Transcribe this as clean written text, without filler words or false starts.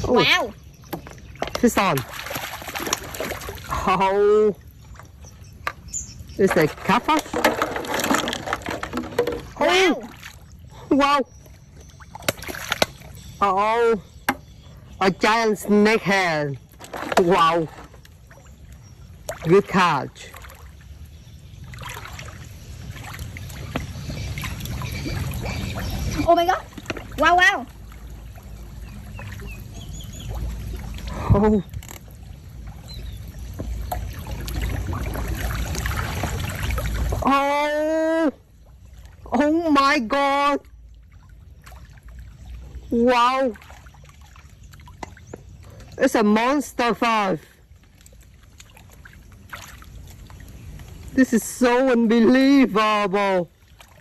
Oh, Wow. fish on. Oh, is that catfish? Wow. Wow. Oh, a giant snakehead. Wow. Good catch. Oh my god. Wow, wow. Oh. Oh. Oh my god. Wow. It's a monster fish. This is so unbelievable.